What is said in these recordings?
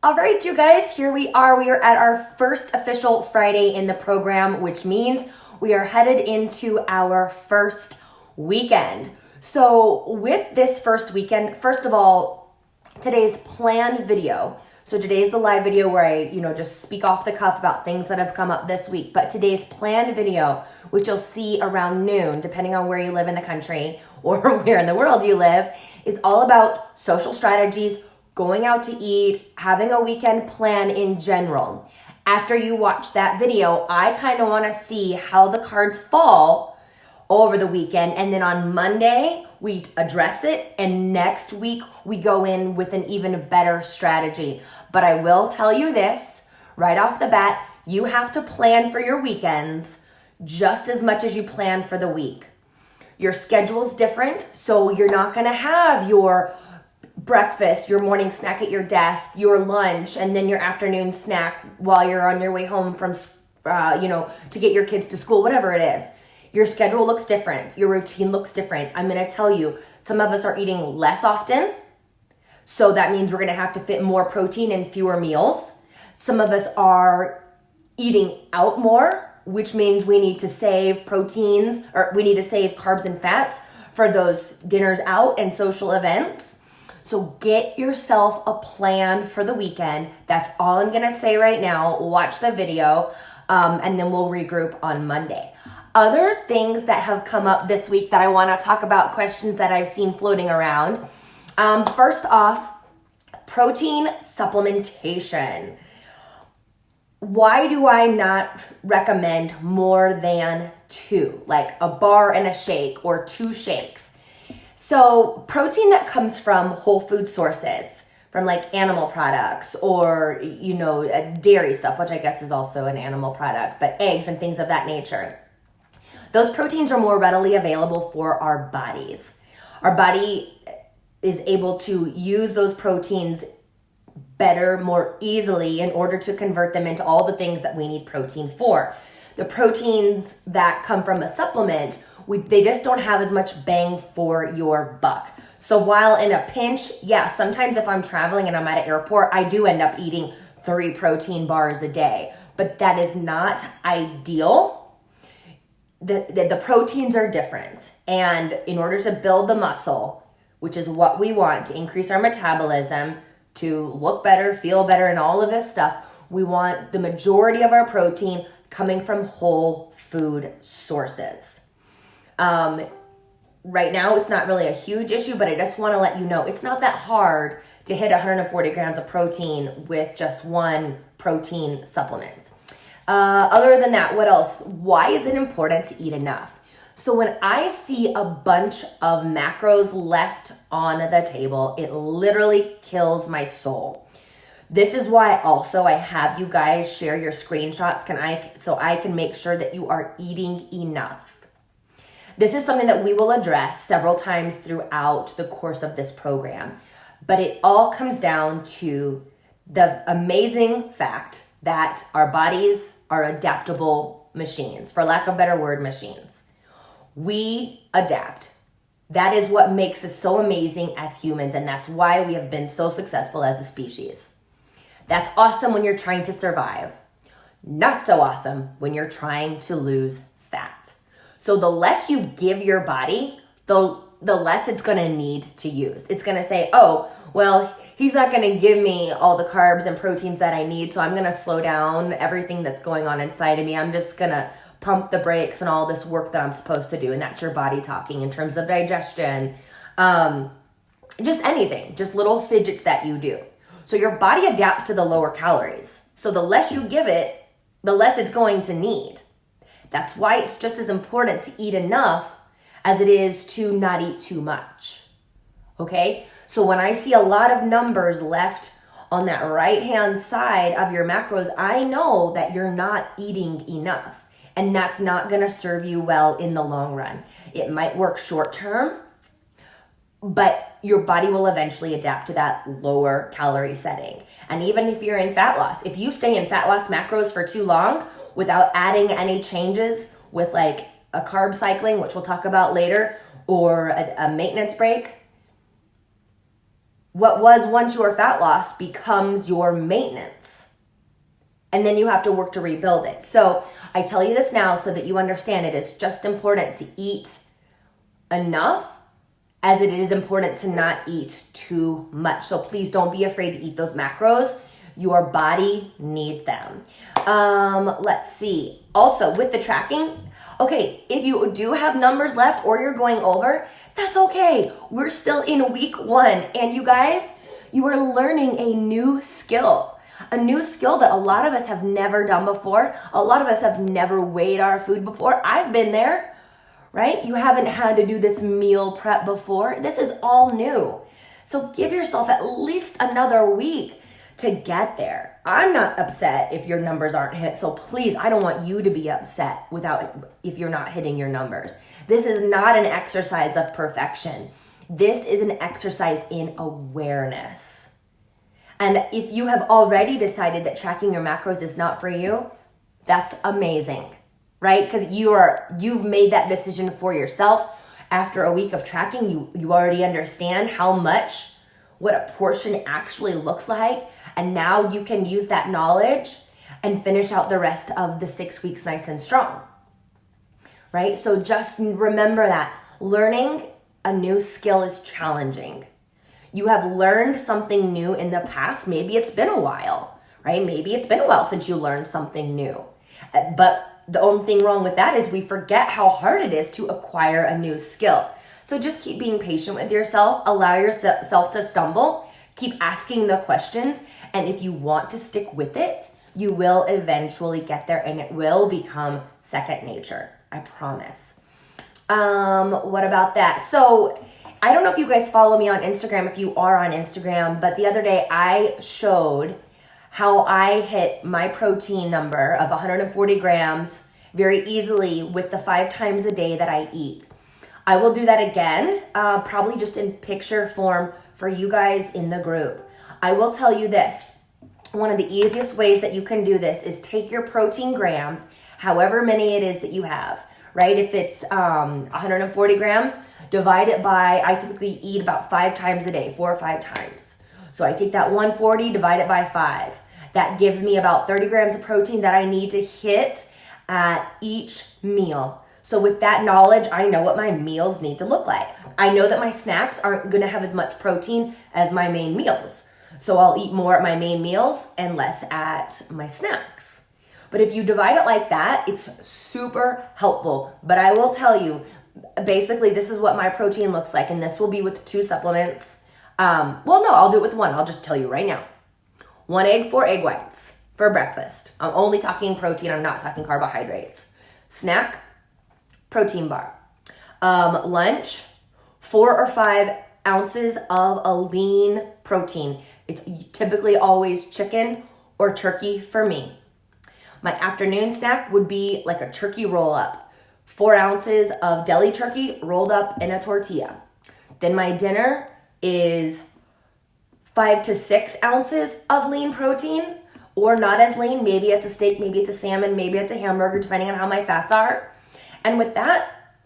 All right, you guys, here we are. We are at our first official Friday in the program, which means we are headed into our first weekend. So, with this first weekend, first of all, today's planned video. So today's the live video where I, just speak off the cuff about things that have come up this week. But today's planned video, which you'll see around noon, depending on where you live in the country or where in the world you live, is all about social strategies, going out to eat, having a weekend plan in general. After you watch that video, I kind of want to see how the cards fall over the weekend. And then on Monday, we address it. And next week, we go in with an even better strategy. But I will tell you this right off the bat, you have to plan for your weekends just as much as you plan for the week. Your schedule's different, so you're not going to have your breakfast, your morning snack at your desk, your lunch, and then your afternoon snack while you're on your way home from, to get your kids to school, whatever it is. Your schedule looks different. Your routine looks different. I'm going to tell you, some of us are eating less often. So that means we're going to have to fit more protein in fewer meals. Some of us are eating out more, which means we need to save proteins, or we need to save carbs and fats for those dinners out and social events. So get yourself a plan for the weekend. That's all I'm going to say right now. Watch the video, and then we'll regroup on Monday. Other things that have come up this week that I want to talk about, questions that I've seen floating around. First off, protein supplementation. Why do I not recommend more than 2, like a bar and a shake or 2 shakes? So protein that comes from whole food sources, from like animal products or, dairy stuff, which I guess is also an animal product, but eggs and things of that nature. Those proteins are more readily available for our bodies. Our body is able to use those proteins better, more easily in order to convert them into all the things that we need protein for. The proteins that come from a supplement, they just don't have as much bang for your buck. So while in a pinch, sometimes if I'm traveling and I'm at an airport, I do end up eating 3 protein bars a day, but that is not ideal. The proteins are different. And in order to build the muscle, which is what we want to increase our metabolism, to look better, feel better, and all of this stuff, we want the majority of our protein coming from whole food sources. Right now, it's not really a huge issue, but I just want to let you know, it's not that hard to hit 140 grams of protein with just 1 protein supplement. Other than that, what else? Why is it important to eat enough? So when I see a bunch of macros left on the table, it literally kills my soul. This is why also I have you guys share your screenshots so I can make sure that you are eating enough. This is something that we will address several times throughout the course of this program, but it all comes down to the amazing fact that our bodies are adaptable machines, for lack of a better word, machines. We adapt. That is what makes us so amazing as humans, and that's why we have been so successful as a species. That's awesome when you're trying to survive. Not so awesome when you're trying to lose fat. So the less you give your body, the less it's going to need to use. It's going to say, oh, well, he's not going to give me all the carbs and proteins that I need, so I'm going to slow down everything that's going on inside of me. I'm just going to pump the brakes and all this work that I'm supposed to do. And that's your body talking in terms of digestion, just anything, just little fidgets that you do. So your body adapts to the lower calories. So the less you give it, the less it's going to need. That's why it's just as important to eat enough as it is to not eat too much. Okay? So when I see a lot of numbers left on that right-hand side of your macros, I know that you're not eating enough. And that's not going to serve you well in the long run. It might work short term, but your body will eventually adapt to that lower calorie setting. And even if you're in fat loss, if you stay in fat loss macros for too long without adding any changes with like a carb cycling, which we'll talk about later, or a maintenance break, what was once your fat loss becomes your maintenance. And then you have to work to rebuild it. So I tell you this now so that you understand it is just important to eat enough as it is important to not eat too much. So please don't be afraid to eat those macros. Your body needs them. Let's see. Also, with the tracking, okay, if you do have numbers left or you're going over, that's okay. We're still in week 1. And you guys, you are learning a new skill that a lot of us have never done before. A lot of us have never weighed our food before. I've been there, right? You haven't had to do this meal prep before. This is all new. So give yourself at least another week to get there. I'm not upset if your numbers aren't hit. So please, I don't want you to be upset if you're not hitting your numbers. This is not an exercise of perfection. This is an exercise in awareness. And if you have already decided that tracking your macros is not for you, that's amazing, right? Because you've made that decision for yourself. After a week of tracking, you already understand what a portion actually looks like. And now you can use that knowledge and finish out the rest of the 6 weeks nice and strong, right? So just remember that learning a new skill is challenging. You have learned something new in the past. Maybe it's been a while, right? Maybe it's been a while since you learned something new. But the only thing wrong with that is we forget how hard it is to acquire a new skill. So just keep being patient with yourself. Allow yourself to stumble. Keep asking the questions. And if you want to stick with it, you will eventually get there and it will become second nature. I promise. What about that? So I don't know if you guys follow me on Instagram, if you are on Instagram, but the other day I showed how I hit my protein number of 140 grams very easily with the 5 times a day that I eat. I will do that again, probably just in picture form for you guys in the group. I will tell you this, one of the easiest ways that you can do this is take your protein grams, however many it is that you have, right? If it's 140 grams, divide it by, I typically eat about 5 times a day, 4 or 5 times. So I take that 140, divide it by 5. That gives me about 30 grams of protein that I need to hit at each meal. So with that knowledge, I know what my meals need to look like. I know that my snacks aren't gonna have as much protein as my main meals. So I'll eat more at my main meals and less at my snacks. But if you divide it like that, it's super helpful. But I will tell you, basically this is what my protein looks like, and this will be with 2 supplements. I'll do it with 1. I'll just tell you right now. 1 egg, 4 egg whites for breakfast. I'm only talking protein, I'm not talking carbohydrates. Snack, protein bar. Lunch, 4 or 5 ounces of a lean protein. It's typically always chicken or turkey for me. My afternoon snack would be like a turkey roll up. 4 ounces of deli turkey rolled up in a tortilla. Then my dinner is 5 to 6 ounces of lean protein, or not as lean. Maybe it's a steak, maybe it's a salmon, maybe it's a hamburger, depending on how my fats are. And with that,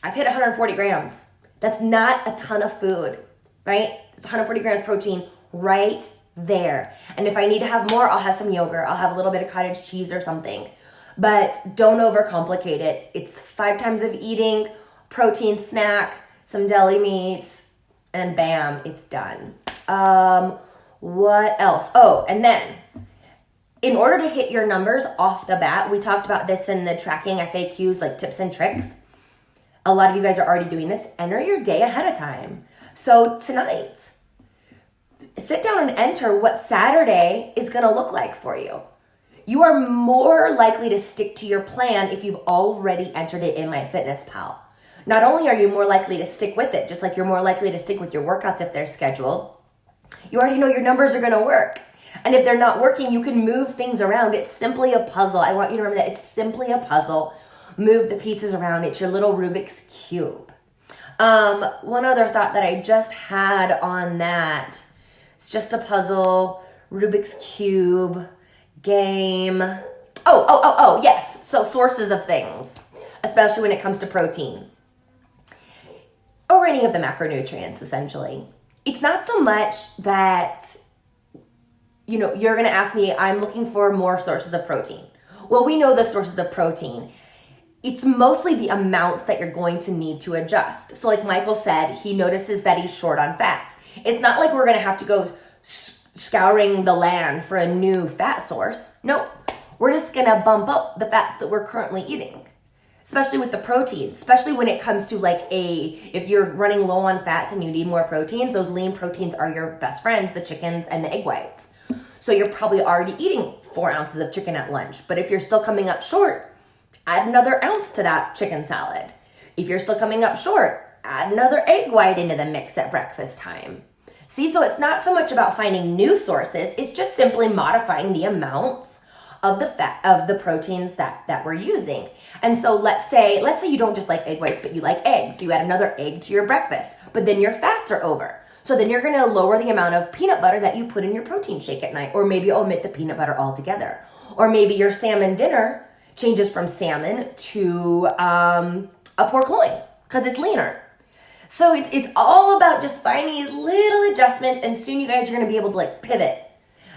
I've hit 140 grams. That's not a ton of food, right? It's 140 grams protein right there. And if I need to have more, I'll have some yogurt. I'll have a little bit of cottage cheese or something. But don't overcomplicate it. It's 5 times of eating, protein snack, some deli meats, and bam, it's done. What else? Oh, and then in order to hit your numbers off the bat, we talked about this in the tracking FAQs, like tips and tricks. A lot of you guys are already doing this. Enter your day ahead of time. So tonight, sit down and enter what Saturday is going to look like for you. You are more likely to stick to your plan if you've already entered it in MyFitnessPal. Not only are you more likely to stick with it, just like you're more likely to stick with your workouts if they're scheduled, you already know your numbers are going to work. And if they're not working, you can move things around. It's simply a puzzle. I want you to remember that it's simply a puzzle. Move the pieces around. It's your little Rubik's Cube. One other thought that I just had on that. It's just a puzzle, Rubik's Cube, game. Yes. So sources of things, especially when it comes to protein or any of the macronutrients, essentially. it's not so much that, you're going to ask me, I'm looking for more sources of protein. Well, we know the sources of protein. It's mostly the amounts that you're going to need to adjust. So like Michael said, he notices that he's short on fats. It's not like we're going to have to go scouring the land for a new fat source. Nope. We're just going to bump up the fats that we're currently eating, especially with the proteins, especially when it comes to if you're running low on fats and you need more proteins, those lean proteins are your best friends, the chickens and the egg whites. So you're probably already eating 4 ounces of chicken at lunch. But if you're still coming up short, add another ounce to that chicken salad. If you're still coming up short, add another egg white into the mix at breakfast time. See, so it's not so much about finding new sources, it's just simply modifying the amounts of the proteins that we're using. And so let's say you don't just like egg whites, but you like eggs. You add another egg to your breakfast, but then your fats are over. So then you're gonna lower the amount of peanut butter that you put in your protein shake at night, or maybe omit the peanut butter altogether. Or maybe your salmon dinner changes from salmon to a pork loin because it's leaner. So it's all about just finding these little adjustments, and soon you guys are gonna be able to pivot,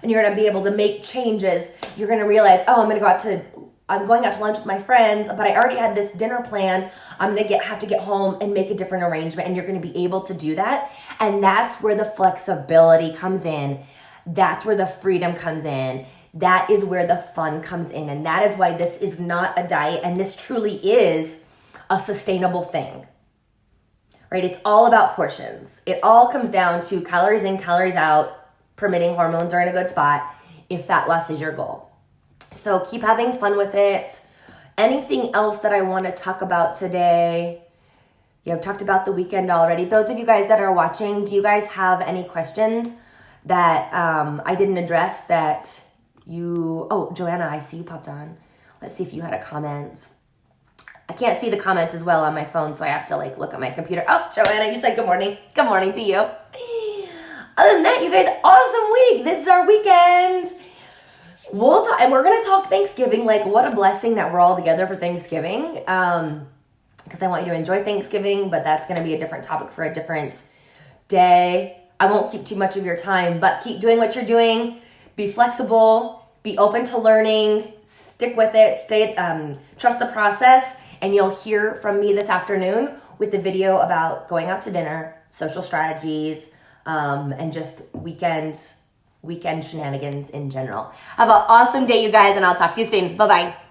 and you're gonna be able to make changes. You're gonna realize, I'm going out to lunch with my friends, but I already had this dinner planned. I'm gonna have to get home and make a different arrangement, and you're gonna be able to do that. And that's where the flexibility comes in. That's where the freedom comes in. That is where the fun comes in. And that is why this is not a diet, and this truly is a sustainable thing. Right? It's all about portions. It all comes down to calories in, calories out, permitting hormones are in a good spot if fat loss is your goal. So keep having fun with it. Anything else that I want to talk about today? I've talked about the weekend already. Those of you guys that are watching, do you guys have any questions that I didn't address that Joanna, I see you popped on. Let's see if you had a comment. I can't see the comments as well on my phone, so I have to look at my computer. Oh, Joanna, you said good morning. Good morning to you. Other than that, you guys, awesome week. This is our weekend. And we're going to talk Thanksgiving, what a blessing that we're all together for Thanksgiving. Because I want you to enjoy Thanksgiving, but that's going to be a different topic for a different day. I won't keep too much of your time, but keep doing what you're doing. Be flexible, be open to learning, stick with it, trust the process, and you'll hear from me this afternoon with the video about going out to dinner, social strategies, and just weekend shenanigans in general. Have an awesome day, you guys, and I'll talk to you soon. Bye-bye.